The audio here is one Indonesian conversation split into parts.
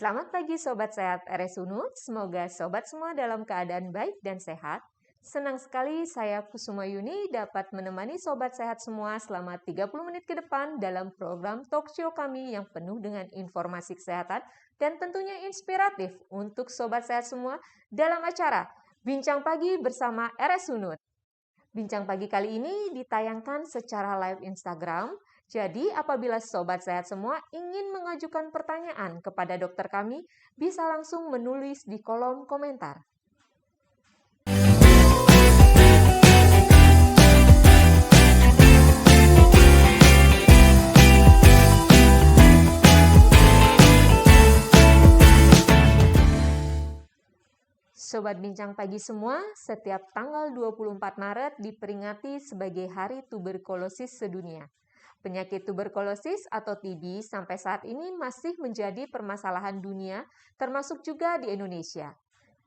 Selamat pagi Sobat Sehat RS Unut, semoga Sobat semua dalam keadaan baik dan sehat. Senang sekali saya Kusuma Yuni dapat menemani Sobat Sehat semua selama 30 menit ke depan dalam program talk show kami yang penuh dengan informasi kesehatan dan tentunya inspiratif untuk Sobat Sehat semua dalam acara Bincang Pagi bersama RS Unut. Bincang Pagi kali ini ditayangkan secara live Instagram. Jadi, apabila Sobat Sehat semua ingin mengajukan pertanyaan kepada dokter kami, bisa langsung menulis di kolom komentar. Sobat Bincang Pagi semua, setiap tanggal 24 Maret diperingati sebagai Hari Tuberkulosis Sedunia. Penyakit tuberkulosis atau TB sampai saat ini masih menjadi permasalahan dunia, termasuk juga di Indonesia.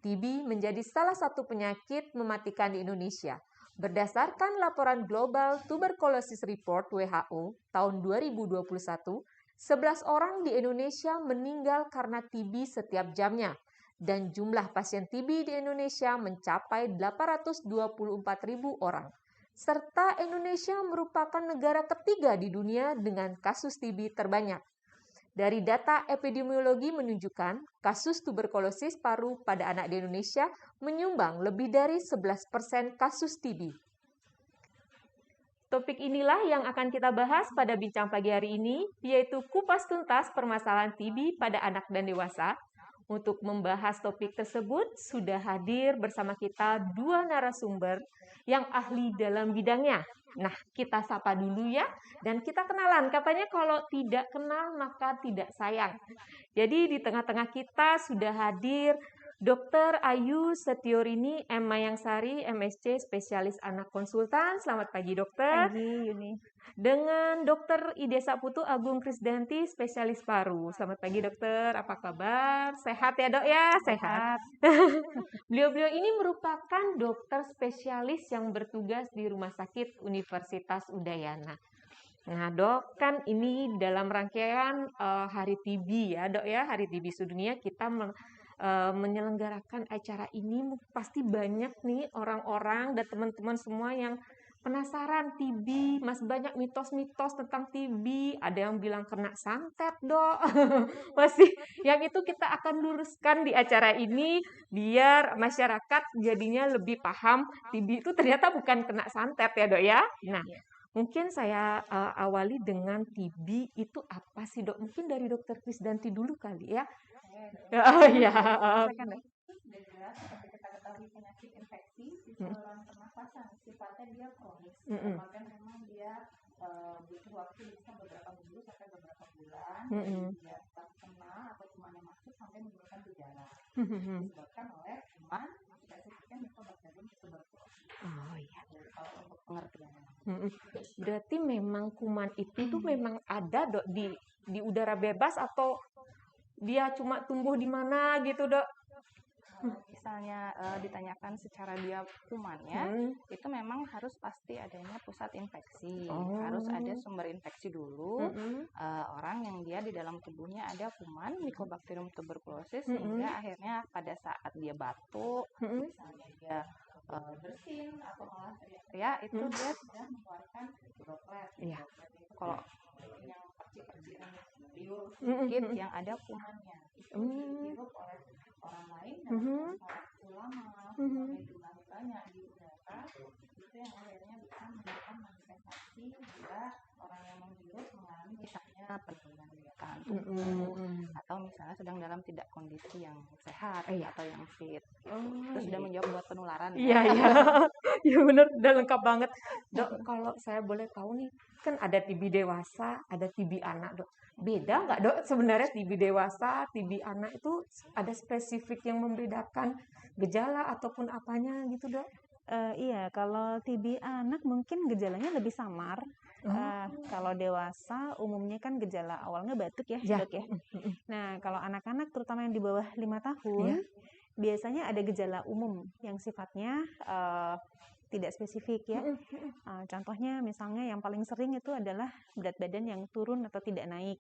TB menjadi salah satu penyakit mematikan di Indonesia. Berdasarkan laporan Global Tuberculosis Report WHO tahun 2021, 11 orang di Indonesia meninggal karena TB setiap jamnya. Dan jumlah pasien TB di Indonesia mencapai 824.000 orang. Serta Indonesia merupakan negara ketiga di dunia dengan kasus TB terbanyak. Dari data epidemiologi menunjukkan kasus tuberkulosis paru pada anak di Indonesia menyumbang lebih dari 11% kasus TB. Topik inilah yang akan kita bahas pada bincang pagi hari ini, yaitu kupas tuntas permasalahan TB pada anak dan dewasa. Untuk membahas topik tersebut, sudah hadir bersama kita dua narasumber yang ahli dalam bidangnya. Nah, kita sapa dulu ya, dan kita kenalan. Katanya kalau tidak kenal, maka tidak sayang. Jadi di tengah-tengah kita sudah hadir Dr. Ayu Setiorini M. Mayangsari, MSc, spesialis anak konsultan. Selamat pagi, dokter. Pagi, Yuni. Dengan Dr. Ide Saputu Agung Krisdanti, spesialis paru. Selamat pagi, dokter. Apa kabar? Sehat ya, dok ya? Sehat. Beliau-beliau ini merupakan dokter spesialis yang bertugas di Rumah Sakit Universitas Udayana. Nah, dok, kan ini dalam rangkaian Hari TB ya, dok ya, Hari TB Sedunia kita menyelenggarakan acara ini. Pasti banyak nih orang-orang dan teman-teman semua yang penasaran TB, masih banyak mitos-mitos tentang TB. Ada yang bilang kena santet, dok. Masih yang itu kita akan luruskan di acara ini biar masyarakat jadinya lebih paham TB itu ternyata bukan kena santet ya, dok ya. Nah, mungkin saya awali dengan TB itu apa sih, dok? Mungkin dari dokter Krisdanti dulu kali ya. Oh iya. Sudah jelas seperti kita ketahui penyakit infeksi di saluran pernafasan sifatnya dia kronis, bahkan memang dia butuh waktu bisa beberapa minggu sampai beberapa bulan dia tetap kena atau kuman yang masuk sampai menimbulkan gejala disebabkan oleh kuman spesifiknya Mycobacterium tuberculosis. Oh iya. Kalau untuk pengertiannya. Berarti memang kuman itu tuh memang ada, dok, di udara bebas atau dia cuma tumbuh di mana gitu, dok? Misalnya ditanyakan secara dia kumannya, itu memang harus pasti adanya pusat infeksi, harus ada sumber infeksi dulu. Orang yang dia di dalam tubuhnya ada kuman Mycobacterium tuberculosis, sehingga akhirnya pada saat dia batuk, misalnya dia bersin atau malah teriak-teriak, itu dia sudah mengeluarkan droplet. Kalau yang percik-percik liur sedikit yang ada kumannya itu dihirup oleh orang lain dalam waktu lama, sampai jumlahnya banyak di udara, itu yang akhirnya bisa menyebabkan manifestasi bila orang yang menghirup mengalami misalnya penurunan daya tahan tubuh atau misalnya sedang dalam tidak kondisi yang sehat atau yang fit. Itu sudah menjawab buat penularan. Iya. Ya benar, udah lengkap banget, dok. Kalau saya boleh tahu nih, kan ada TB dewasa, ada TB anak, dok. Beda nggak, dok, sebenarnya TB dewasa, TB anak itu ada spesifik yang membedakan gejala ataupun apanya gitu, dok? Iya, kalau TB anak mungkin gejalanya lebih samar. Kalau dewasa umumnya kan gejala awalnya batuk ya, dok ya. Nah, kalau anak-anak terutama yang di bawah 5 tahun, biasanya ada gejala umum yang sifatnya tidak spesifik ya. Contohnya misalnya yang paling sering itu adalah berat badan yang turun atau tidak naik.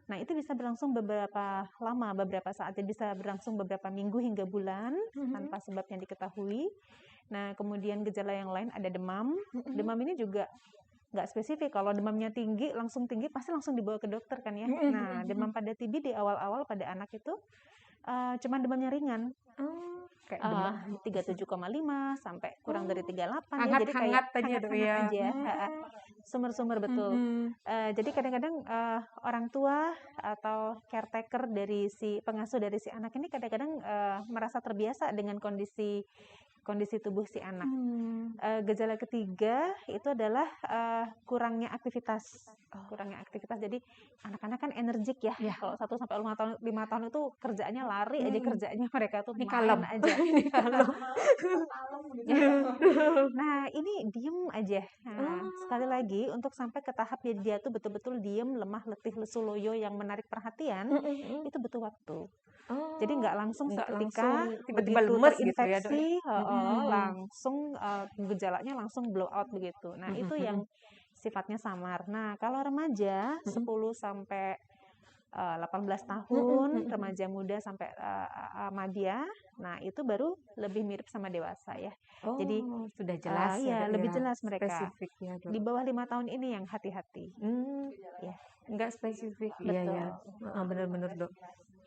Nah, itu bisa berlangsung beberapa lama, beberapa saat, bisa berlangsung beberapa minggu hingga bulan tanpa sebab yang diketahui. Nah, kemudian gejala yang lain ada demam. Demam ini juga nggak spesifik. Kalau demamnya tinggi, langsung tinggi, pasti langsung dibawa ke dokter kan ya. Nah, demam pada TB di awal-awal pada anak itu cuman demamnya ringan. Kayak 37,5 sampai kurang dari 38 ya, jadi kayak hangat-hangat aja, sumber-sumber betul. Jadi kadang-kadang orang tua atau caretaker dari si pengasuh dari si anak ini kadang-kadang merasa terbiasa dengan kondisi tubuh si anak. Gejala ketiga itu adalah kurangnya aktivitas. Jadi anak-anak kan energik ya. Kalau 1 sampai 5 tahun itu kerjaannya lari aja, kerjaannya mereka tuh main aja. Nah, ini diem aja. Nah, sekali lagi untuk sampai ke tahap dia tuh betul-betul diem, lemah, letih, lesu, loyo yang menarik perhatian, itu butuh waktu. Jadi nggak langsung seketika tiba-tiba begitu lemes terinfeksi, gitu ya, Dok? langsung gejalanya langsung blow out begitu. Nah, itu yang sifatnya samar. Nah, kalau remaja 10 sampai 18 tahun, remaja muda sampai madya, nah itu baru lebih mirip sama dewasa ya. Jadi sudah jelas ya, lebih jelas mereka. spesifiknya, Dok. Di bawah 5 tahun ini yang hati-hati. Ya, nggak spesifik. Betul. Iya. Benar-benar, Dok.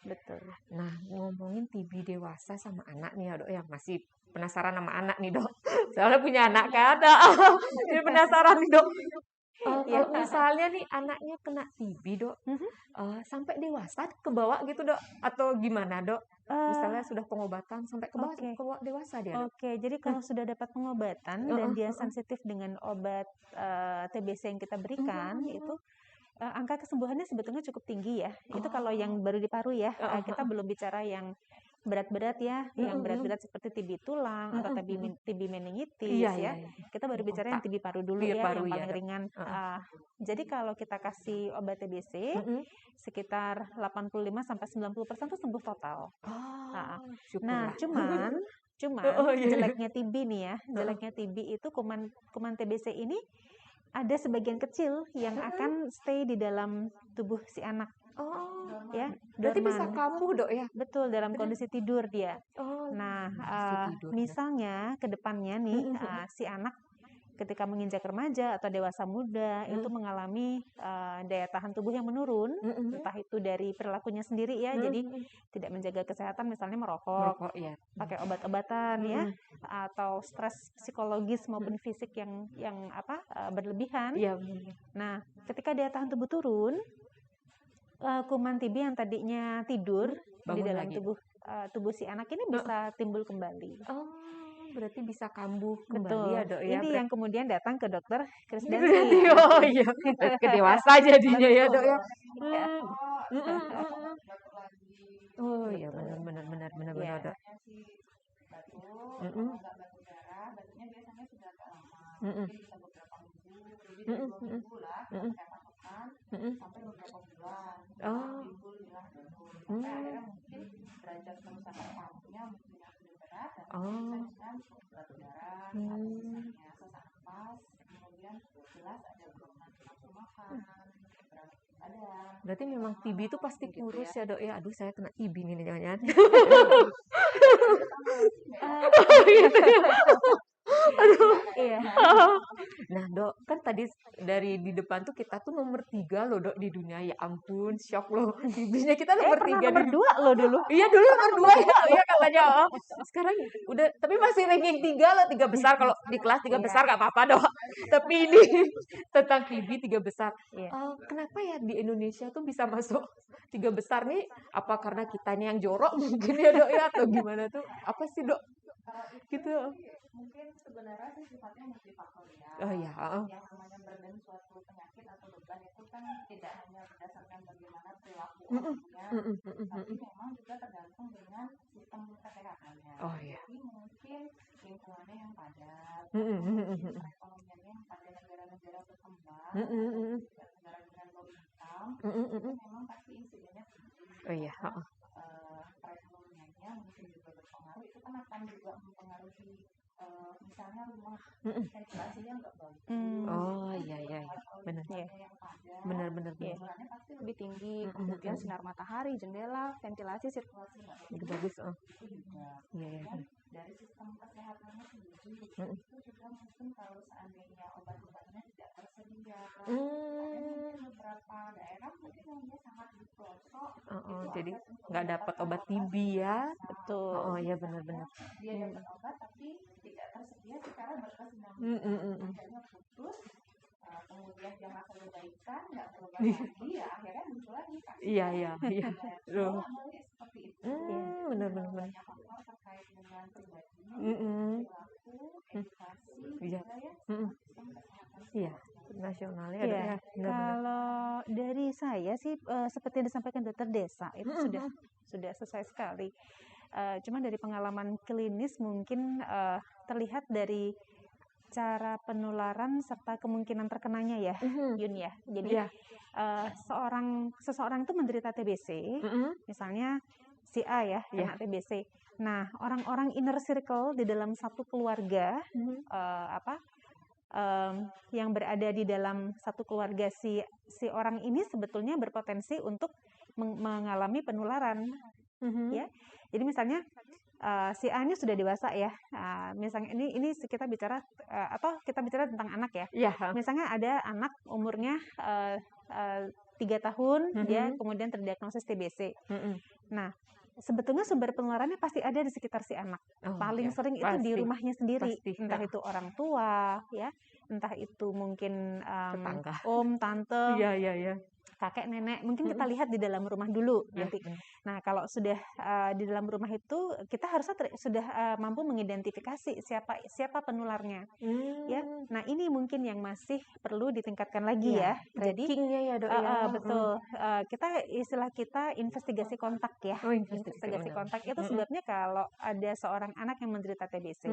Betul. Nah, ngomongin TB dewasa sama anak nih ya, Dok, yang masih penasaran sama anak nih, Dok. Soalnya punya anak kan, jadi penasaran nih, Dok. Kalau misalnya nih anaknya kena TB, Dok, sampai dewasa kebawa gitu, Dok, atau gimana, Dok? Misalnya sudah pengobatan sampai kebawa dewasa dia, Dok. Jadi kalau sudah dapat pengobatan dan dia sensitif dengan obat TBC yang kita berikan, itu angka kesembuhannya sebetulnya cukup tinggi ya. Itu kalau yang baru di paru ya. Kita belum bicara yang berat-berat ya, yang berat-berat seperti TB tulang atau TB meningitis ya. Kita baru bicara yang TB paru dulu ya, yang paling ringan. Jadi kalau kita kasih obat TBC, sekitar 85 sampai 90% itu sembuh total. Nah, cuman jeleknya TB nih ya, jeleknya TB itu kuman TBC ini ada sebagian kecil yang akan stay di dalam tubuh si anak. Ya, berarti bisa kambuh, Dok ya? Betul, dalam kondisi tidur dia. Nah, misalnya ke depannya nih si anak ketika menginjak remaja atau dewasa muda itu mengalami daya tahan tubuh yang menurun, entah itu dari perilakunya sendiri ya, jadi tidak menjaga kesehatan, misalnya merokok pakai obat-obatan ya, atau stres psikologis maupun fisik yang berlebihan. Nah, ketika daya tahan tubuh turun, kuman TB yang tadinya tidur di dalam tubuh si anak ini bisa timbul kembali. Berarti bisa kambuh kembali ya, Dok ya. Ini yang kemudian datang ke dokter Krisdayanti. Ke dewasa jadinya ya, Dok ya. Iya, benar, Dok. Batunya biasanya sudah agak lama, bisa beberapa minggu, sampai beberapa bulan, timbul hilang sampai akhirnya mungkin derajat kerusakan parunya mungkin yang lebih berat dan bisa dengan batu darah, atau misalnya sesak napas, kemudian jelas ada penurunan nafsu makan. Berarti memang TB itu pasti kurus ya, Dok ya. Aduh, saya kena TB nih jangan-jangan. Aduh. Iya. Nah, Dok, kan tadi dari di depan tuh kita tuh nomor 3 loh, Dok, di dunia. Ya ampun, shock loh. TB-nya kita nomor 3. Nomor 2 loh dulu. Iya, dulu nomor 2 ya. Iya katanya. Sekarang udah, tapi masih ranking 3 loh, 3 besar. Kalau di kelas 3 besar gak apa-apa, Dok. Tapi ini tentang TB 3 besar. Kenapa ya di Indonesia tuh bisa masuk 3 besar nih? Apa karena kitanya yang jorok mungkin ya, Dok ya, atau gimana tuh? Apa sih, Dok? Gitu. Mungkin sebenarnya sih sifatnya multifaktorial. Yang namanya burden suatu penyakit atau beban itu kan tidak hanya berdasarkan bagaimana perilaku orangnya, tapi memang juga tergantung dengan sistem kesehatannya. Jadi mungkin lingkungannya yang padat, perekonomiannya yang pada negara-negara berkembang, negara dengan low income, itu memang pasti insidennya tinggi. Perekonomiannya mungkin juga berpengaruh, itu kan akan juga mempengaruhi misalnya misalnya rumah ventilasinya nggak bagus. Oh iya iya, benar ya. Benar. Bocorannya pasti lebih tinggi. Kemudian sinar matahari, jendela, ventilasi, sirkulasi nggak Itu bagus. Iya. Dari sistem kesehatannya sendiri itu juga mungkin kalau seandainya obat-obatnya tidak tersedia, ada beberapa daerah mungkin yang dia sangat di pelosok, jadi nggak dapat obat TB ya. Betul. Oh iya benar. Dia dapat obat tapi tidak tersedia secara berkesinambungan, akhirnya putus. Kemudian dia masa perbaikan, nggak berobat lagi, ya akhirnya muncul lagi kan. Iya. Seperti itu. Benar. Banyak faktor terkait dengan pribadinya, perilaku, edukasi, juga ya. Iya, nasionalnya Iya. ada. Kalau dari saya sih seperti yang disampaikan dokter Desa itu sudah sesuai sekali. Cuma dari pengalaman klinis mungkin terlihat dari cara penularan serta kemungkinan terkenanya ya, Yun ya. Jadi seseorang itu menderita TBC, misalnya si A ya kena TBC. Nah, orang-orang inner circle di dalam satu keluarga yang berada di dalam satu keluarga si orang ini sebetulnya berpotensi untuk mengalami penularan, ya. Jadi misalnya si A ini sudah dewasa ya, misalnya ini kita bicara atau kita bicara tentang anak ya. Misalnya ada anak umurnya 3 tahun, dia kemudian terdiagnosis TBC. Nah, sebetulnya sumber penularannya pasti ada di sekitar si anak. Paling sering itu di rumahnya sendiri, entah itu orang tua, ya, entah itu mungkin om, tante, kakek, nenek. Mungkin kita lihat di dalam rumah dulu nanti. Nah, kalau sudah di dalam rumah itu kita harusnya sudah mampu mengidentifikasi siapa penularnya, ya. Nah, ini mungkin yang masih perlu ditingkatkan lagi ya. Jadi ya dok ya. Betul. Istilah kita investigasi kontak ya. Investigasi kontak itu sebabnya kalau ada seorang anak yang menderita TBC,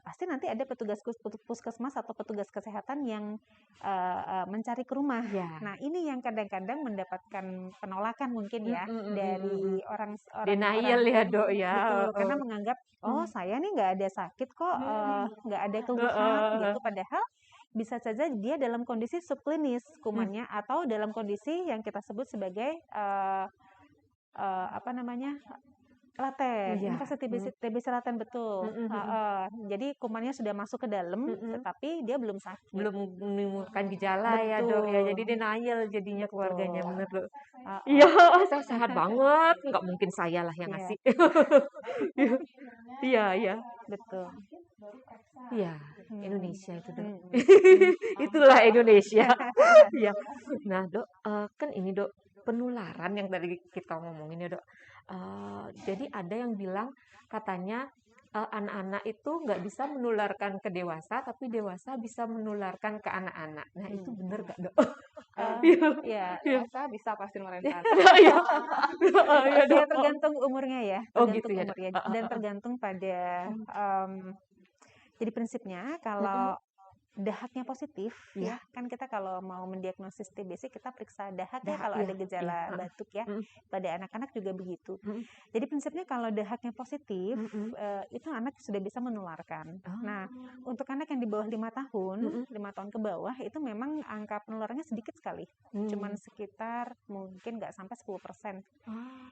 pasti nanti ada petugas puskesmas atau petugas kesehatan yang mencari ke rumah. Nah, ini yang kadang-kadang mendapatkan penolakan mungkin ya dari orang denial ya dok ya. Betul, karena menganggap saya nih nggak ada sakit kok, nggak ada keluhan gitu. Padahal bisa saja dia dalam kondisi subklinis kumannya atau dalam kondisi yang kita sebut sebagai laten, infeksi TBC laten, betul. Jadi kumannya sudah masuk ke dalam, tetapi dia belum sakit. Belum menimbulkan gejala ya dok ya. Jadi denial jadinya keluarganya, bener dok. Saya sehat banget, nggak mungkin saya lah yang ngasih. Iya, betul. Iya, Indonesia itu dok. Itulah Indonesia. Iya. Nah dok, kan ini dok penularan yang tadi kita ngomongin ya dok. Jadi ada yang bilang katanya anak-anak itu nggak bisa menularkan ke dewasa, tapi dewasa bisa menularkan ke anak-anak. Nah itu benar nggak dok? Dewasa bisa pasti menularkan. Ya tergantung umurnya ya. Tergantung umurnya dan tergantung pada. Jadi prinsipnya kalau dahaknya positif, ya kan kita kalau mau mendiagnosis TBC kita periksa dahak ya kalau ada gejala batuk ya. Pada anak-anak juga begitu. Jadi prinsipnya kalau dahaknya positif, itu anak sudah bisa menularkan. Nah, untuk anak yang di bawah 5 tahun, 5 tahun ke bawah itu memang angka penularannya sedikit sekali. Cuman sekitar mungkin nggak sampai 10%.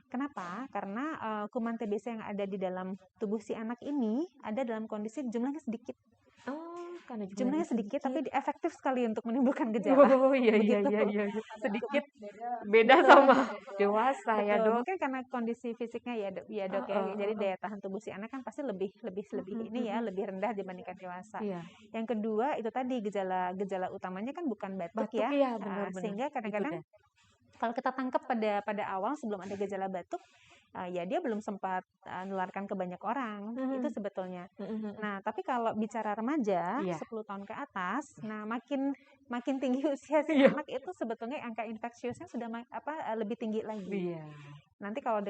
Kenapa? Karena kuman TBC yang ada di dalam tubuh si anak ini ada dalam kondisi jumlahnya sedikit. Jumlahnya sedikit tapi efektif sekali untuk menimbulkan gejala. Iya. Sedikit beda sama dewasa ya dok. Mungkin karena kondisi fisiknya ya dok ya. Jadi daya tahan tubuh si anak kan pasti lebih ini ya, lebih rendah dibandingkan dewasa. Yang kedua itu tadi gejala utamanya kan bukan batuk ya. Sehingga kadang-kadang kalau kita tangkap pada awal sebelum ada gejala batuk, ya dia belum sempat menularkan ke banyak orang, itu sebetulnya. Nah, tapi kalau bicara remaja 10 tahun ke atas, nah makin makin tinggi usia si Iya. anak itu sebetulnya angka infeksiusnya sudah lebih tinggi lagi. Iya. Nanti kalau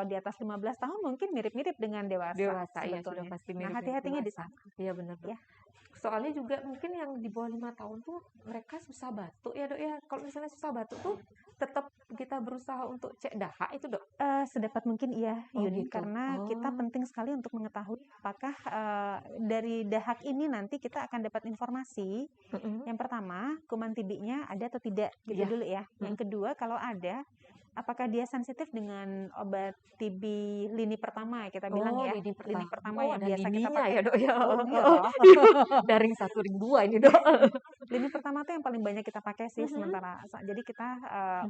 di atas 15 tahun mungkin mirip-mirip dengan dewasa Dewasa ya sudah sebetulnya. pasti Nah, mirip hati-hatinya di dewasa. sana. Iya benar, Dok. Ya. Soalnya juga mungkin yang di bawah 5 tahun tuh mereka susah batuk ya, Dok ya. Kalau misalnya susah batuk tuh tetap kita berusaha untuk cek dahak itu, Dok. Sedapat mungkin iya, Oh, Yuni, gitu. karena kita penting sekali untuk mengetahui apakah dari dahak ini nanti kita akan dapat informasi. Yang pertama, kuman TB-nya ada atau tidak, gitu Iya. dulu ya. Yang kedua, kalau ada, apakah dia sensitif dengan obat TB lini pertama kita bilang ya, lini pertama yang ada biasa kita lininya pakai. ya, Dok ya. Oh iya. Ada ring 1, ring 2 ini, Dok. Lini pertama tuh yang paling banyak kita pakai sih sementara. Jadi kita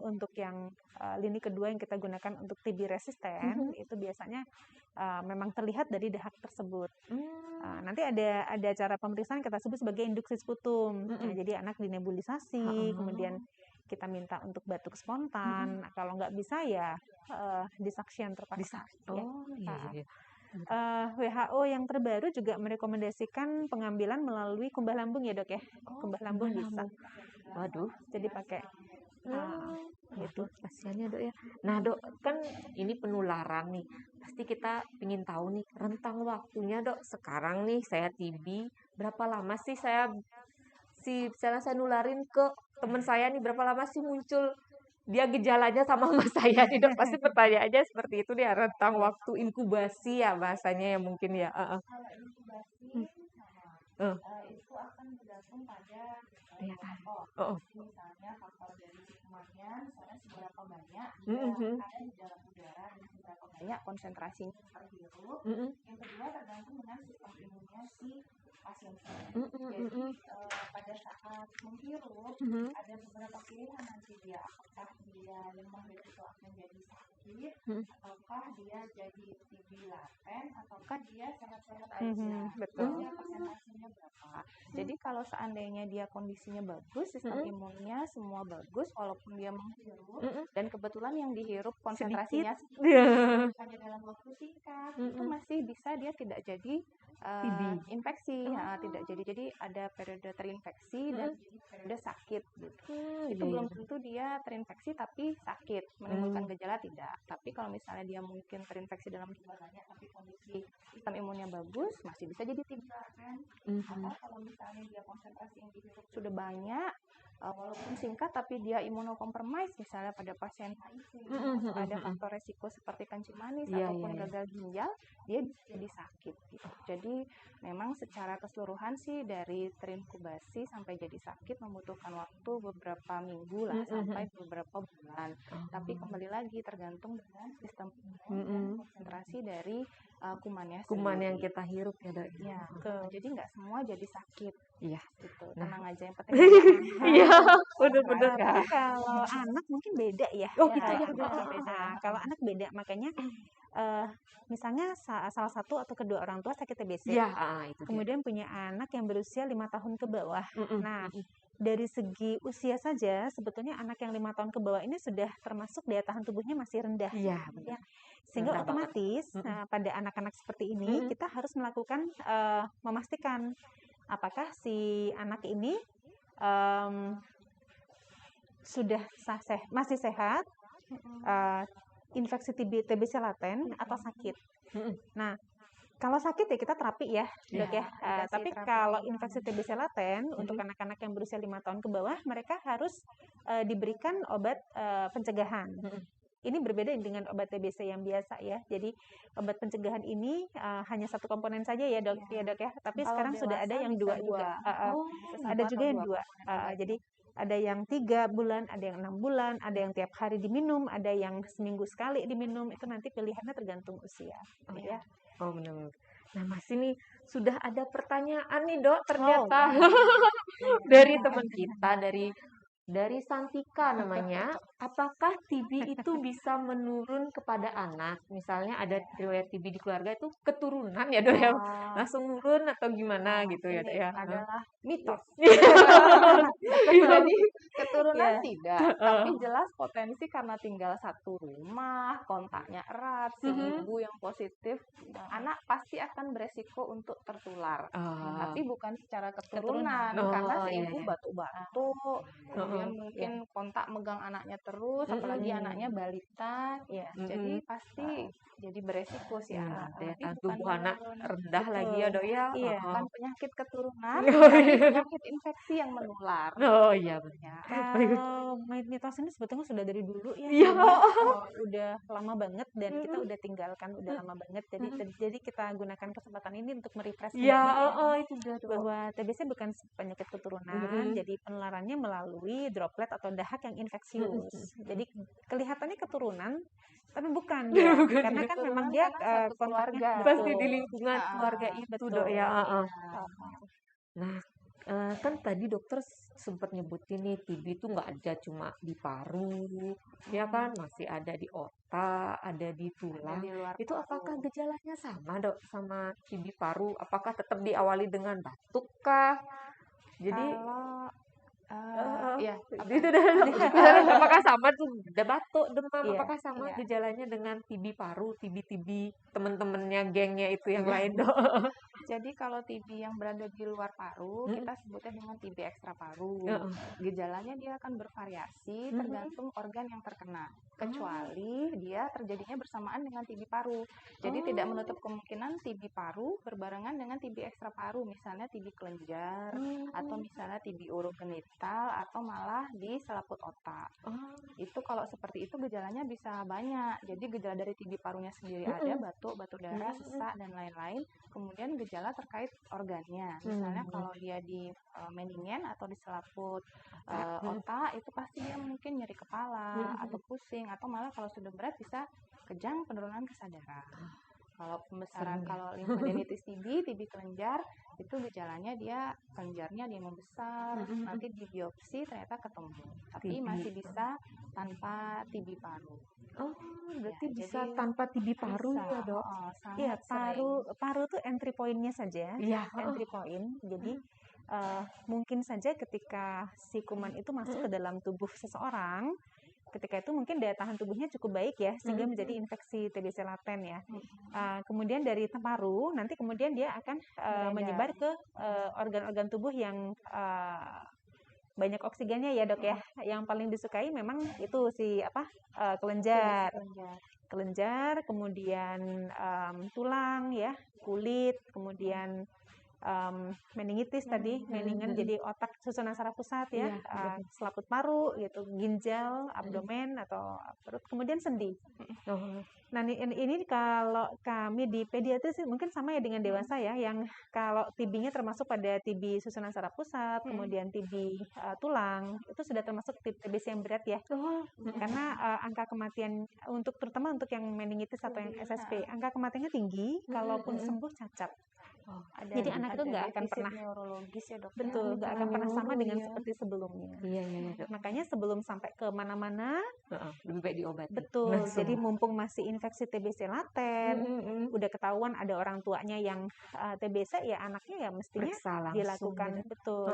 untuk yang lini kedua yang kita gunakan untuk TB resisten itu biasanya memang terlihat dari dahak tersebut. Nanti ada cara pemeriksaan kita sebut sebagai induksi sputum. Nah, jadi anak dinebulisasi, kemudian kita minta untuk batuk spontan. Kalau nggak bisa ya disaksian terpaksa. Oh iya. WHO yang terbaru juga merekomendasikan pengambilan melalui kumbah lambung ya, Dok ya. Kumbah lambung bisa. Waduh. Jadi pakai gitu. Kasihannya, Dok ya. Nah, Dok, kan ini penularan nih. Pasti kita ingin tahu nih rentang waktunya, Dok. Sekarang nih saya TB, berapa lama sih misalnya saya nularin ke teman saya nih, berapa lama sih muncul dia gejalanya sama saya nih, Dok? Pasti pertanyaannya seperti itu nih, rentang waktu inkubasi ya bahasanya ya mungkin ya. Kalau inkubasi itu akan bergantung pada faktor. Misalnya faktor dari kumannya, misalnya seberapa banyak dia ada di dalam udara dan seberapa banyak konsentrasinya terhirup. Yang kedua tergantung dengan sistem imunnya si pasien. Jadi pada saat menghirup ada beberapa pilihan nanti dia, apakah dia demam itu akan jadi sakit, ataukah dia jadi TB laten, ataukah dia sehat-sehat aja. Betul. Dia konsentrasinya berapa. Jadi kalau seandainya dia kondisinya bagus, sistem imunnya semua bagus, walaupun dia menghirup dan kebetulan yang dihirup konsentrasinya hanya dalam waktu singkat, itu masih bisa dia tidak jadi infeksi, tidak jadi ada periode terinfeksi dan periode sakit gitu. Itu belum tentu dia terinfeksi tapi sakit, menimbulkan gejala tidak. Tapi kalau misalnya dia mungkin terinfeksi dalam jumlah banyak tapi kondisi sistem imunnya bagus, masih bisa jadi TB laten. Atau kalau misalnya dia konsentrasi yang dihirup sudah banyak, walaupun singkat tapi dia imunokompromis, misalnya pada pasien HIV, ada faktor resiko seperti kencing manis ataupun gagal ginjal, dia bisa jadi sakit gitu. Jadi memang secara keseluruhan sih dari terinkubasi sampai jadi sakit membutuhkan waktu beberapa minggu lah sampai beberapa bulan. Tapi kembali lagi tergantung dengan sistem imun dan konsentrasi dari kumannya sendiri. Kuman yang kita hirup ya, Dok. Ya, jadi nggak semua jadi sakit. Iya. Gitu. Tenang aja yang penting. Iya, benar-benar. Tapi kalau anak mungkin beda ya. Oh gitu ya. Beda. Kalau anak beda, makanya misalnya salah satu atau kedua orang tua sakit TBC. Iya, itu. Kemudian punya anak yang berusia 5 tahun ke bawah. Nah, dari segi usia saja sebetulnya anak yang 5 tahun ke bawah ini sudah termasuk daya tahan tubuhnya masih rendah. Iya, ya. Sehingga otomatis pada anak-anak seperti ini kita harus melakukan memastikan apakah si anak ini sudah masih sehat, infeksi TBC laten atau sakit. Nah, kalau sakit ya kita terapi ya, Dok ya. Tapi kalau infeksi TBC laten untuk anak-anak yang berusia 5 tahun ke bawah, mereka harus diberikan obat pencegahan. Ini berbeda dengan obat TBC yang biasa ya. Jadi obat pencegahan ini hanya satu komponen saja ya, Dok ya. Tapi kalau sekarang sudah ada yang 2 juga. Ada juga yang 2. Jadi ada yang 3 bulan, ada yang 6 bulan, ada yang tiap hari diminum, ada yang seminggu sekali diminum. Itu nanti pilihannya tergantung usia. Ya. Oh benar. Nah, masih nih sudah ada pertanyaan nih, Dok, ternyata dari teman kita, dari Dari Santika namanya, apakah TB itu bisa menurun kepada anak? Misalnya ada riwayat TB di keluarga itu keturunan ya dok ya, langsung nurun atau gimana gitu ya dok ini ya? adalah mitos. Iya. Jadi keturunan Iya. tidak, tapi jelas potensi karena tinggal satu rumah, kontaknya erat, si ibu yang positif, anak pasti akan beresiko untuk tertular. Tapi bukan secara keturunan, karena si ibu batuk-batuk, kemudian mungkin kontak megang anaknya terus, apalagi anaknya balita, jadi pasti jadi beresiko si anak. Daya Tapi tahan bukan tubuh anak menurun. rendah lagi ya dok ya? Iya. Bukan penyakit keturunan, tapi penyakit infeksi yang menular. Oh iya benar. Kalau mitos ini sebetulnya sudah dari dulu ya, Iya. udah lama banget dan kita udah tinggalkan udah lama banget. Jadi kita gunakan kesempatan ini untuk merefresh Iya, kembali itu dia dok. bahwa TBC bukan penyakit keturunan, jadi penularannya melalui droplet atau dahak yang infeksius. Jadi kelihatannya keturunan, tapi bukan ya, karena kan memang dia satu kontaknya keluarga. Pasti di lingkungan keluarga itu betul. dok ya. Iya. Nah, kan tadi dokter sempat nyebutin nih TB itu nggak ada cuma di paru, ya kan masih ada di otak, ada di tulang. Di luar Itu paru. apakah gejalanya sama dok sama TB paru? Apakah tetap diawali dengan batuk kah? Jadi Kalau ya itu dah. Apakah sama tuh udah batuk, demam? Iya, Apakah sama iya. gejalanya dengan TB paru, TB teman-temannya gengnya itu yang lain dok? Jadi kalau TB yang berada di luar paru, kita sebutnya dengan TB ekstra paru. Gejalanya dia akan bervariasi tergantung organ yang terkena. Kecuali dia terjadinya bersamaan dengan TB paru. Jadi tidak menutup kemungkinan TB paru berbarengan dengan TB ekstra paru. Misalnya TB kelenjar, atau misalnya TB urogenital, atau malah di selaput otak. Itu kalau seperti itu gejalanya bisa banyak. Jadi gejala dari TB parunya sendiri ada, batuk, batuk darah, sesak, dan lain-lain. Kemudian gejala terkait organnya. Misalnya kalau dia di meningen atau di selaput otak, itu pasti dia mungkin nyeri kepala atau pusing, atau malah kalau sudah berat bisa kejang penurunan kesadaran. Kalau pembesaran, kalau limfadenitis TB kelenjar, itu gejalanya dia kelenjarnya dia membesar, nanti di biopsi ternyata ketemu. Tapi masih bisa tanpa TB paru. Oh, berarti Ya, bisa jadi tanpa TB paru bisa, ya dok? Iya, sangat sering. paru tuh entry point-nya saja, Iya. entry point. Jadi mungkin saja ketika si kuman itu masuk ke dalam tubuh seseorang, ketika itu mungkin daya tahan tubuhnya cukup baik ya, sehingga menjadi infeksi TBC laten ya. Kemudian dari paru, nanti kemudian dia akan menyebar ke organ-organ tubuh yang banyak oksigennya ya dok ya. Yang paling disukai memang itu si kelenjar. Kelenjar, kemudian tulang ya, kulit, kemudian meningitis tadi, meningen jadi otak susunan saraf pusat ya, selaput paru gitu, ginjal, abdomen atau perut, kemudian sendi. Nah ini kalau kami di pediatri sih mungkin sama ya dengan dewasa ya, yang kalau TB-nya termasuk pada TB susunan saraf pusat, kemudian TB tulang, itu sudah termasuk TBC yang berat ya. Karena angka kematian terutama untuk yang meningitis atau yang SSP, angka kematiannya tinggi, kalaupun sembuh cacat. Jadi anak itu nggak akan pernah neurologis ya dok. betul, nggak akan pernah sama dengan seperti sebelumnya. Iya. Makanya sebelum sampai ke mana-mana, lebih baik diobati. betul. Jadi mumpung masih infeksi TBC laten, udah ketahuan ada orang tuanya yang TBC, ya anaknya ya mestinya dilakukan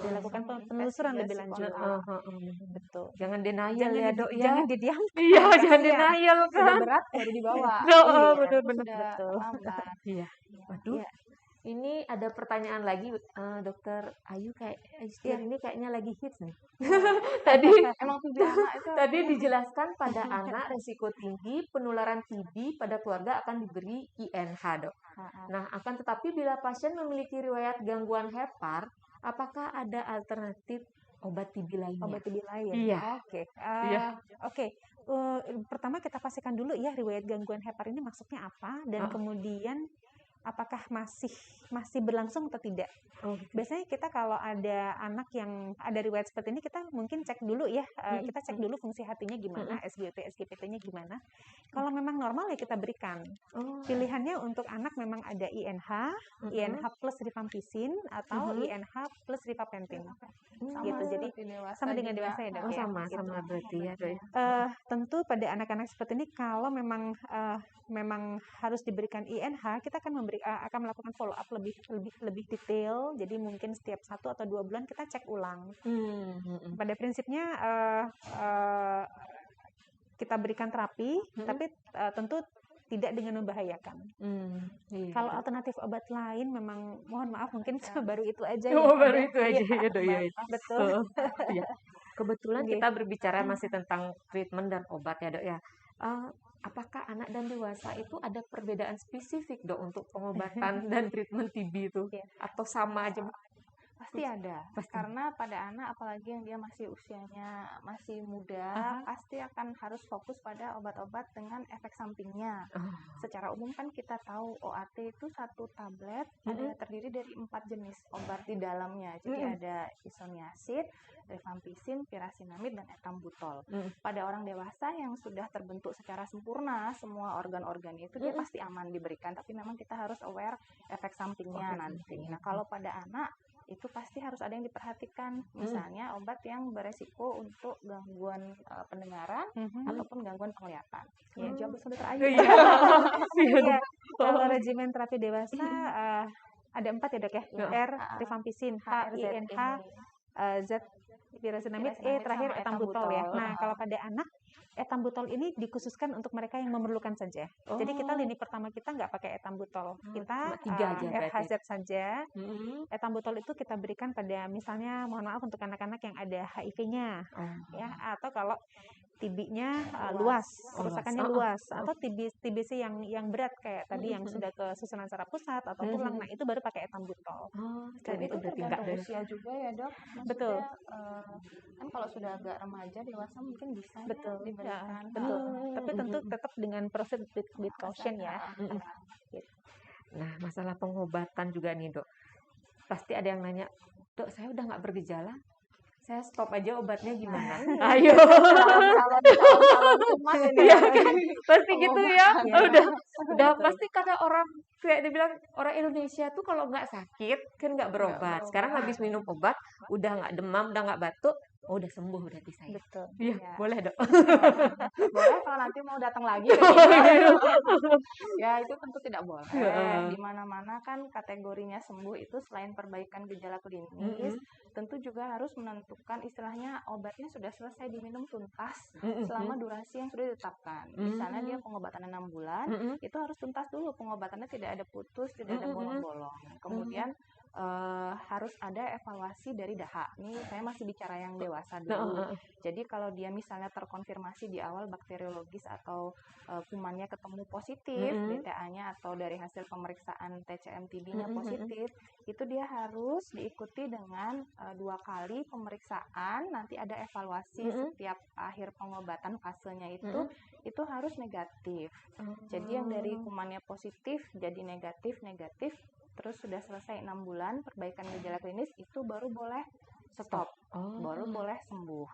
dilakukan penelusuran lebih lanjut. Betul. Jangan denial ya dok ya. Jangan didiam. Iya, jangan denial kan. Sudah berat baru dibawa. Benar-benar. Sudah lambat. Iya. Waduh. Ini ada pertanyaan lagi, dokter Ayu, kayak istilah ini kayaknya lagi hits nih. Tadi emang TB anak itu tadi dijelaskan pada anak risiko tinggi penularan TB pada keluarga akan diberi INH dok. Nah akan tetapi bila pasien memiliki riwayat gangguan hepar, apakah ada alternatif obat TB lainnya? Obat TB lain. Iya. Oke. Pertama kita pastikan dulu ya riwayat gangguan hepar ini maksudnya apa, dan kemudian apakah masih berlangsung atau tidak. Biasanya kita kalau ada anak yang ada riwayat seperti ini, kita mungkin cek dulu ya, kita cek dulu fungsi hatinya gimana, SGP, SGPT-nya gimana. Kalau memang normal ya kita berikan. Pilihannya untuk anak memang ada INH, INH plus rifampicin atau INH plus rifapentin. Gitu. Jadi sama dengan dewasa ya, Dok. Sama berarti ya, Dok. Tentu pada anak-anak seperti ini kalau memang harus diberikan INH, kita akan melakukan follow up lebih detail. Jadi mungkin setiap 1 atau 2 bulan kita cek ulang. Pada prinsipnya kita berikan terapi, tapi tentu tidak dengan membahayakan. Kalau alternatif obat lain memang mohon maaf mungkin baru itu aja. Baru itu aja ya, Dok. Betul. Kebetulan kita berbicara masih tentang treatment dan obat ya, Dok ya. Apakah anak dan dewasa itu ada perbedaan spesifik, Dok, untuk pengobatan dan treatment TB itu? Atau sama aja? Pasti ada. Karena pada anak, apalagi yang dia masih usianya masih muda, pasti akan harus fokus pada obat-obat dengan efek sampingnya. Secara umum kan kita tahu OAT itu satu tablet terdiri dari 4 jenis obat di dalamnya. Jadi ada isoniazid, rifampicin, pirasinamid, dan etambutol. Pada orang dewasa yang sudah terbentuk secara sempurna semua organ-organ itu, dia pasti aman diberikan. Tapi memang kita harus aware efek sampingnya nanti. Nah, kalau pada anak itu pasti harus ada yang diperhatikan, misalnya obat yang beresiko untuk gangguan pendengaran ataupun gangguan penglihatan. Ya, jawab sudah terakhir. Kalau regimen terapi dewasa ada 4 ya, Dok ya. R, rifampicin, H, INH, Z, pirasinamid, E, terakhir etambutol ya. Nah, kalau pada anak, etambutol ini dikhususkan untuk mereka yang memerlukan saja. Jadi kita lini pertama kita nggak pakai etambutol. Kita RHZ saja. Etambutol itu kita berikan pada misalnya, mohon maaf untuk anak-anak yang ada HIV-nya, ya, atau kalau TB-nya luas, kerusakannya luas, atau TBC yang berat kayak tadi yang sudah ke susunan saraf pusat atau tulang, nah itu baru pakai etambutol. Dan itu tergantung usia juga ya, Dok. Maksudnya, betul. Kan kalau sudah agak remaja, dewasa mungkin bisa diberikan. Betul. Tapi tentu tetap dengan proceed with caution ya. Nah, masalah pengobatan juga nih, Dok. Pasti ada yang nanya, Dok, saya udah nggak bergejala, saya stop aja obatnya gimana? Ayo. Iya kan? Pasti gitu ya. Udah pasti kata orang kayak dibilang orang Indonesia tuh kalau nggak sakit kan nggak berobat. Sekarang habis minum obat, udah nggak demam, udah nggak batuk, udah sembuh berarti saya. Betul. Iya, boleh, Dok. Boleh kalau nanti mau datang lagi. Ya, itu tentu tidak boleh. Di mana-mana kan kategorinya sembuh itu selain perbaikan gejala klinis, tentu juga harus menentukan istilahnya obatnya sudah selesai diminum tuntas selama durasi yang sudah ditetapkan. Misalnya dia pengobatan 6 bulan, itu harus tuntas dulu pengobatannya, tidak ada putus, tidak ada bolong-bolong. Kemudian harus ada evaluasi dari DAHA. Ini saya masih bicara yang dewasa dulu. Jadi kalau dia misalnya terkonfirmasi di awal bakteriologis atau kumannya ketemu positif, BTA-nya atau dari hasil pemeriksaan TCM TB-nya positif, itu dia harus diikuti dengan 2 kali pemeriksaan. Nanti ada evaluasi setiap akhir pengobatan, fasenya itu harus negatif. Jadi yang dari kumannya positif jadi negatif, terus sudah selesai 6 bulan perbaikan gejala klinis, itu baru boleh stop, baru boleh sembuh.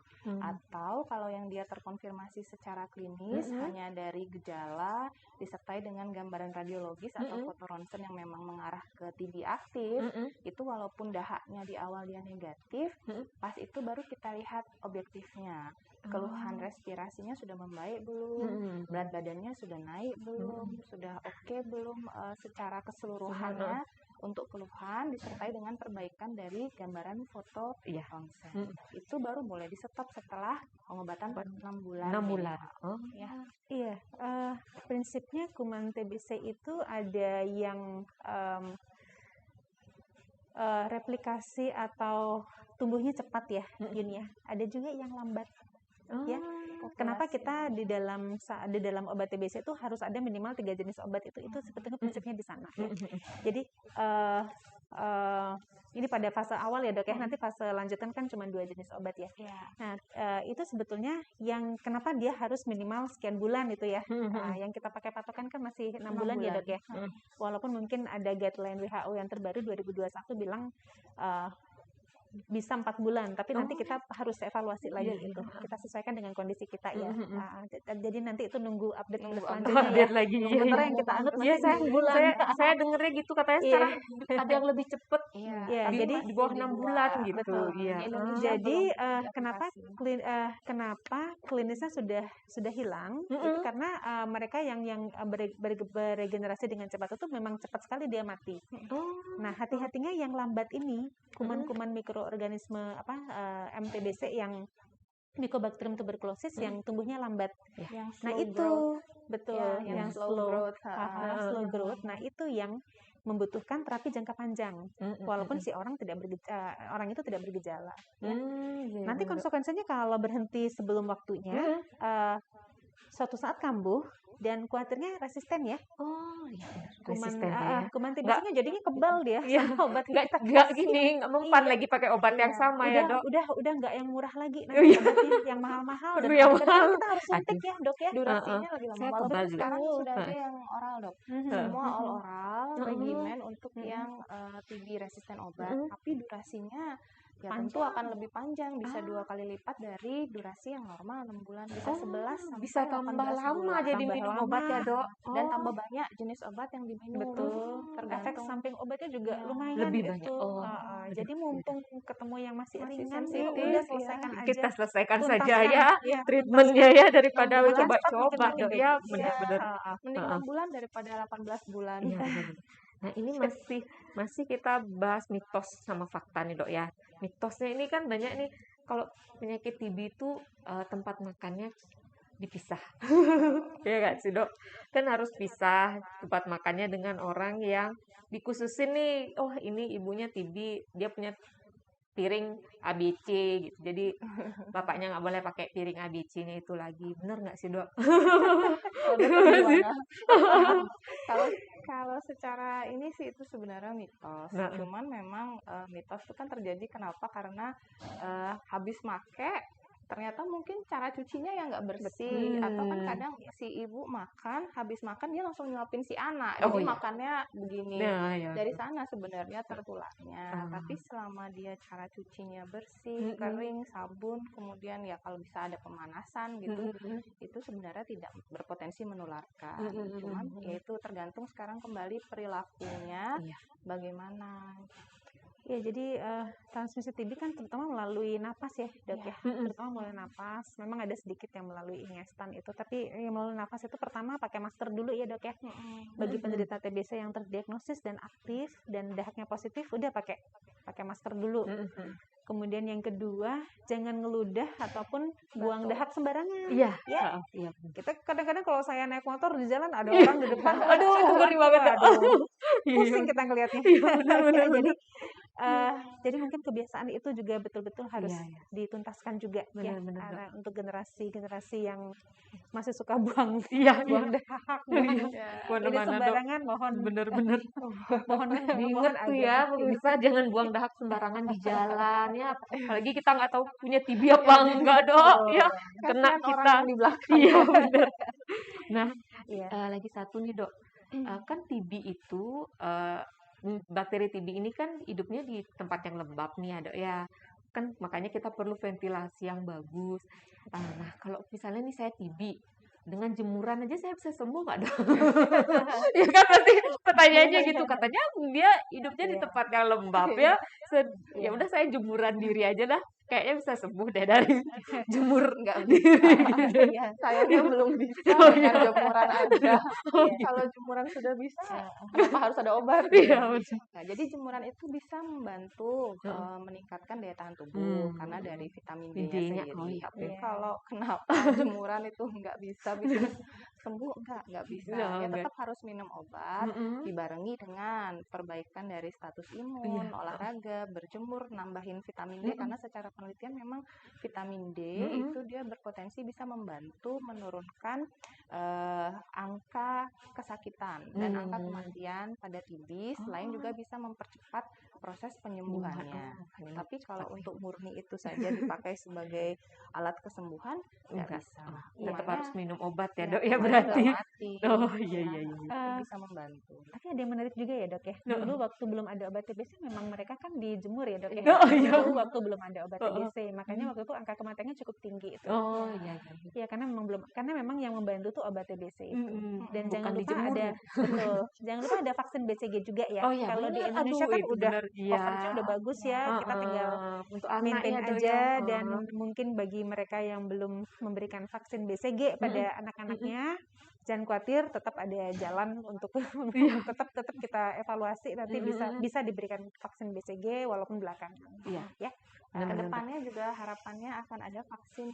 Atau kalau yang dia terkonfirmasi secara klinis hanya dari gejala disertai dengan gambaran radiologis atau foto ronsen yang memang mengarah ke TB aktif, itu walaupun DAHA-nya di awal dia negatif, pas itu baru kita lihat objektifnya. Keluhan respirasinya sudah membaik belum, berat badannya sudah naik belum, sudah oke belum secara keseluruhannya untuk keluhan, disertai dengan perbaikan dari gambaran foto ronsen. Itu baru boleh di stop setelah pengobatan 6 bulan. 6 bulan. Iya, prinsipnya kuman TBC itu ada yang replikasi atau tumbuhnya cepat ya, Yun ya. Ada juga yang lambat. Ya, kenapa kita di dalam obat TBC itu harus ada minimal 3 jenis obat itu sebetulnya prinsipnya di sana. Ya. Jadi ini pada fase awal ya dok ya, nanti fase lanjutan kan cuma 2 jenis obat ya. Nah itu sebetulnya yang kenapa dia harus minimal sekian bulan itu ya. Yang kita pakai patokan kan masih 6 bulan ya dok ya. Walaupun mungkin ada guideline WHO yang terbaru 2021 bilang bisa 4 bulan, tapi nanti kita harus evaluasi lagi itu. Kita sesuaikan dengan kondisi kita ya. Jadi nanti itu nunggu update selanjutnya ya. Lagi. Sementara yang kita anut Iya, saya dengernya gitu katanya sekarang ada yang lebih cepet. Jadi di bawah 6 bulan gitu. Iya. Jadi kenapa klinisnya sudah hilang? Itu karena mereka yang beregenerasi dengan cepat itu memang cepat sekali dia mati. Nah, hati-hatinya yang lambat ini kuman-kuman mikroorganisme MTBC yang Mycobacterium tuberculosis yang tumbuhnya lambat. Nah itu betul yang slow growth. Nah itu yang membutuhkan terapi jangka panjang, walaupun si orang itu tidak bergejala. Nanti konsekuensinya kalau berhenti sebelum waktunya, suatu saat kambuh dan khawatirnya resisten ya. Kuman TBC-nya jadinya kebal dia sama obat kita. Nggak gini, nggak mempan lagi pakai obat yang sama ya dok. Udah nggak yang murah lagi, nanti obatnya yang mahal-mahal. Dan kita harus suntik ya dok ya. Durasinya lebih lama. Walaupun sekarang sudah ada yang oral dok. Semua all oral regimen untuk yang TB resisten obat, tapi durasinya tentu akan lebih panjang, bisa 2 kali lipat dari durasi yang normal 6 bulan, bisa 11 sampai bisa tambah 18 lama bulan. jadi minum obat ya dok. Dan tambah banyak jenis obat yang diminum. Betul. Efek samping obatnya juga lumayan lebih gitu. banyak. Jadi mumpung ketemu yang masih ringan, udah selesaikan aja. Kita selesaikan saja ya treatmentnya ya daripada coba-coba dok ya. Benar-benar. Mending 6 bulan daripada 18 bulan. Nah ini masih kita bahas mitos sama fakta nih dok ya. Mitosnya ini kan banyak nih, kalau penyakit TB itu tempat makannya dipisah. Ya nggak sih dok? Kan harus pisah tempat makannya dengan orang yang dikhususin nih. Oh ini ibunya TB, dia punya piring ABC gitu. Jadi bapaknya nggak boleh pakai piring ABC-nya itu lagi. Bener nggak sih dok? Kalau secara ini sih itu sebenarnya mitos. Cuman memang mitos itu kan terjadi kenapa? Karena habis make ternyata mungkin cara cucinya yang nggak bersih, atau kan kadang si ibu habis makan dia langsung nyuapin si anak, jadi makannya begini. Dari sana sebenarnya tertularnya. Tapi selama dia cara cucinya bersih, kering, sabun, kemudian ya kalau bisa ada pemanasan gitu, itu sebenarnya tidak berpotensi menularkan. Cuman ya itu tergantung sekarang kembali perilakunya bagaimana. Ya, jadi transmisi TB kan terutama melalui napas ya, dok ya. Terutama melalui napas. Memang ada sedikit yang melalui ingestan itu, tapi yang melalui napas itu pertama pakai masker dulu ya, dok ya. Bagi penderita TBC yang terdiagnosis dan aktif dan dahaknya positif, udah pakai masker dulu. Kemudian yang kedua, jangan ngeludah ataupun buang dahak sembarangan. Iya. Kita kadang-kadang kalau saya naik motor di jalan ada orang di depan. Aduh, itu ngeri banget. Pusing kita ngelihatnya. Jadi mungkin kebiasaan itu juga betul-betul harus dituntaskan juga benar. Untuk generasi yang masih suka buang dahak, ini sembarangan. Mohon bener-bener mohon diingat tuh ya pemirsa, jangan buang dahak sembarangan di jalan ya, apalagi kita nggak tahu punya TB apa enggak dok ya, kena kita di belakang. Iya benar. Nah lagi satu nih dok, kan TB itu bakteri TB ini kan hidupnya di tempat yang lembab nih ya dok ya, kan makanya kita perlu ventilasi yang bagus. Nah kalau misalnya nih saya TB, dengan jemuran aja saya bisa sembuh nggak dok? Ya kan pasti pertanyaannya gitu, katanya dia hidupnya di tempat yang lembab ya. Ya udah saya jemuran diri aja dah, kayaknya bisa sembuh deh dari jemur diri gitu. Sayangnya belum bisa dengan jemuran aja. Kalau jemuran sudah bisa, kenapa harus ada obat? Nah, jadi jemuran itu bisa membantu meningkatkan daya tahan tubuh karena dari vitamin D-nya sendiri. Tapi kalau kenapa jemuran itu nggak bisa sembuh, nggak bisa. Ya tetap harus minum obat dibarengi dengan perbaikan dari status imun, olahraga, berjemur, nambahin vitamin D karena secara penelitian memang vitamin D itu dia berpotensi bisa membantu menurunkan angka kesakitan dan angka kematian pada TB. Selain juga bisa mempercepat proses penyembuhannya. Tapi kalau untuk murni itu saja dipakai sebagai alat kesembuhan, nggak bisa. Tetap harus minum obat ya, Dok, ya ya berarti. mati. Oh iya. Bisa membantu. Tapi ada yang menarik juga ya, Dok ya. Dulu waktu belum ada obat TBC memang mereka kan dijemur ya, Dok ya. Dulu waktu belum ada obat TBC, makanya waktu itu angka kematiannya cukup tinggi itu. Oh iya. Ya karena memang yang membantu tuh obat TBC itu. Dan Bukan jangan lupa dijemur, ada ya? betul. Jangan lupa ada vaksin BCG juga ya. Oh iya, Kalau di bener. Indonesia Aduh, kan itu udah bener. Iya. coverage-nya udah bagus ya. Kita tinggal untuk anak maintain ya, Dok, aja ya. dan mungkin bagi mereka yang belum memberikan vaksin BCG pada anak-anaknya, jangan khawatir, tetap ada jalan untuk tetap kita evaluasi nanti bisa diberikan vaksin BCG walaupun belakangan. Iya. Ya. Kedepannya juga harapannya akan ada vaksin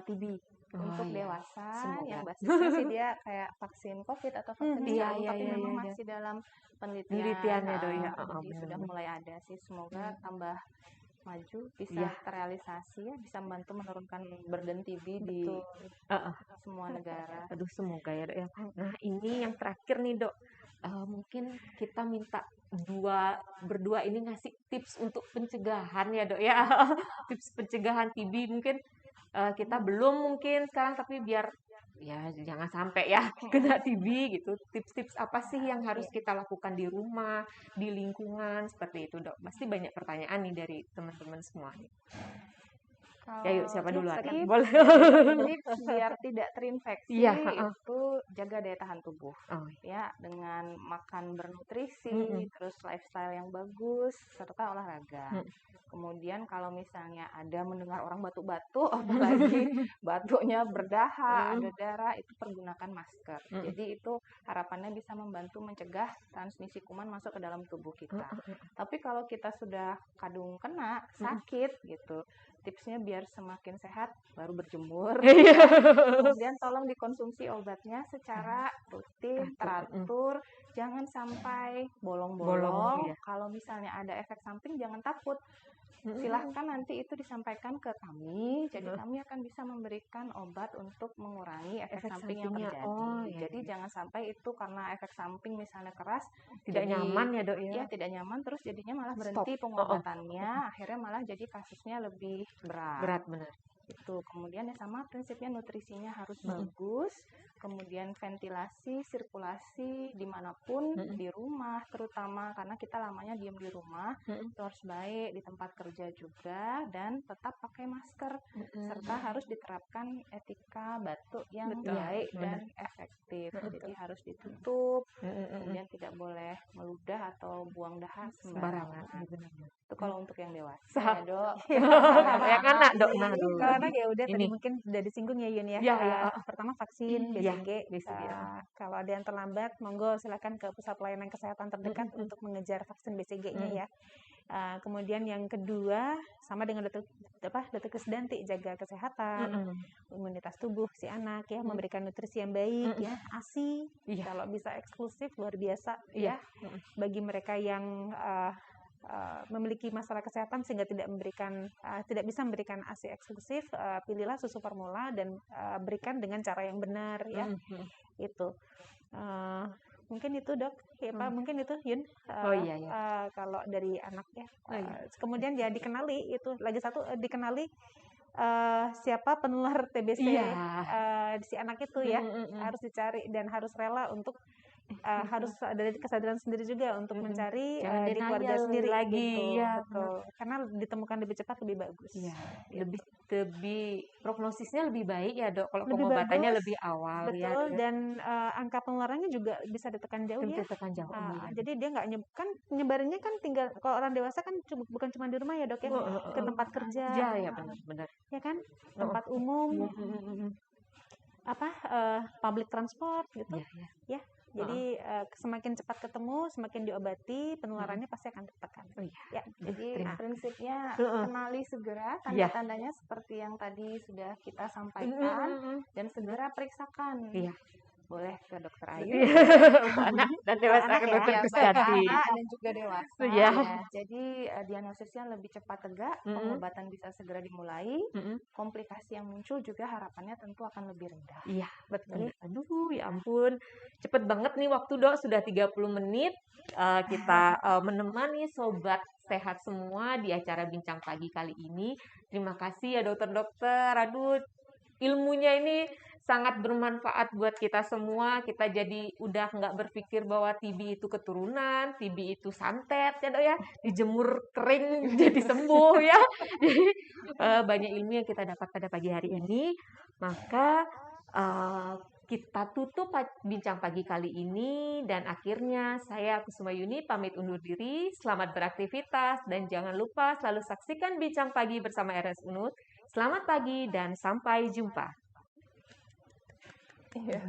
TB untuk dewasa yang basisnya sih dia kayak vaksin COVID atau vaksin flu, tapi memang masih dalam penelitiannya, Dok, ya. jadi sudah mulai ada sih, semoga tambah maju bisa terrealisasi ya, bisa membantu menurunkan burden TB di semua negara. Aduh, semoga ya, Dok ya. Nah, ini yang terakhir nih, Dok. Mungkin kita minta berdua ini ngasih tips untuk pencegahan ya, Dok ya. Tips pencegahan TB mungkin kita belum mungkin sekarang, tapi biar ya jangan sampai ya kena TB gitu. Tips-tips apa sih yang harus kita lakukan di rumah, di lingkungan seperti itu, Dok? Pasti banyak pertanyaan nih dari teman-teman semua nih. Ya yuk, siapa dulu? Boleh. Tips biar tidak terinfeksi itu jaga daya tahan tubuh. Ya, dengan makan bernutrisi, terus lifestyle yang bagus, serta olahraga. Kemudian kalau misalnya ada mendengar orang batuk-batuk, apalagi batuknya berdahak, ada darah, itu pergunakan masker. Jadi itu harapannya bisa membantu mencegah transmisi kuman masuk ke dalam tubuh kita. Tapi kalau kita sudah kadung kena, sakit gitu, tipsnya biar semakin sehat baru berjemur. Kemudian tolong dikonsumsi obatnya secara rutin, teratur, jangan sampai bolong-bolong. Kalau misalnya ada efek samping jangan takut. Silahkan nanti itu disampaikan ke kami, jadi kami akan bisa memberikan obat untuk mengurangi efek samping yang terjadi. Jadi jangan sampai itu karena efek samping misalnya keras, tidak nyaman ya, Dok ya? Iya, tidak nyaman, terus jadinya malah berhenti pengobatannya, akhirnya malah jadi kasusnya lebih berat. Berat, benar. Itu kemudian ya sama prinsipnya, nutrisinya harus bagus, kemudian ventilasi, sirkulasi dimanapun, di rumah terutama karena kita lamanya diam di rumah, itu harus baik, di tempat kerja juga, dan tetap pakai masker, serta harus diterapkan etika batuk yang baik dan efektif. Jadi harus ditutup, kemudian tidak boleh meludah atau buang dahak sembarangan. Itu kalau untuk yang dewasa ya, Dok. Yang anak, Dok. Nah, kalau anak ya udah tadi mungkin sudah disinggung ya, Yun ya. Pertama vaksin BCG. Kalau ada yang terlambat, monggo silakan ke pusat pelayanan kesehatan terdekat untuk mengejar vaksin BCG-nya ya. Kemudian yang kedua, sama dengan Dr. Krisdayanti, jaga kesehatan, imunitas tubuh si anak ya, memberikan nutrisi yang baik ya, ASI, kalau bisa eksklusif luar biasa ya. Bagi mereka yang memiliki masalah kesehatan sehingga tidak bisa memberikan ASI eksklusif, pilihlah susu formula dan berikan dengan cara yang benar ya. Itu mungkin itu, Dok ya, Pak, mungkin itu, Yun. Kalau dari anak ya. Kemudian ya dikenali, itu lagi satu, dikenali siapa penular TBC si anak itu ya, harus dicari dan harus rela untuk harus ada kesadaran sendiri juga untuk mencari di keluarga sendiri lagi gitu. Betul. Karena ditemukan lebih cepat lebih bagus. Gitu. Lebih prognosisnya lebih baik ya, Dok, kalau pengobatannya lebih awal. Betul, dan angka penularannya juga bisa ditekan jauh ya. Jadi dia nggak nyebarinnya kan tinggal, kalau orang dewasa kan bukan cuma di rumah ya, Dok ya, ke tempat kerja. Ya benar. Ya kan, tempat umum, public transport gitu. Ya. Jadi semakin cepat ketemu, semakin diobati, penularannya pasti akan tertekan. Jadi prinsipnya kenali segera tanda-tandanya seperti yang tadi sudah kita sampaikan, dan segera periksakan. boleh ke dokter Ayu. Untuk anak dan dewasa anak ke ya? dokter Ya, baik Krisdayanti. anak dan juga dewasa. Iya. Ya. Jadi diagnosisnya lebih cepat tegak, pengobatan bisa segera dimulai, komplikasi yang muncul juga harapannya tentu akan lebih rendah. Iya, betul. Aduh, ya ampun. Cepet banget nih waktu, Dok. Sudah 30 menit kita menemani sobat sehat semua di acara Bincang Pagi kali ini. Terima kasih ya dokter-dokter. Aduh, ilmunya ini sangat bermanfaat buat kita semua. Kita jadi udah nggak berpikir bahwa TB itu keturunan, TB itu santet ya Dok ya. Dijemur kering jadi sembuh ya. Jadi banyak ilmu yang kita dapat pada pagi hari ini. Maka kita tutup bincang pagi kali ini dan akhirnya saya Kusuma Yuni pamit undur diri. Selamat beraktivitas dan jangan lupa selalu saksikan bincang pagi bersama RS Unut. Selamat pagi dan sampai jumpa. Iya.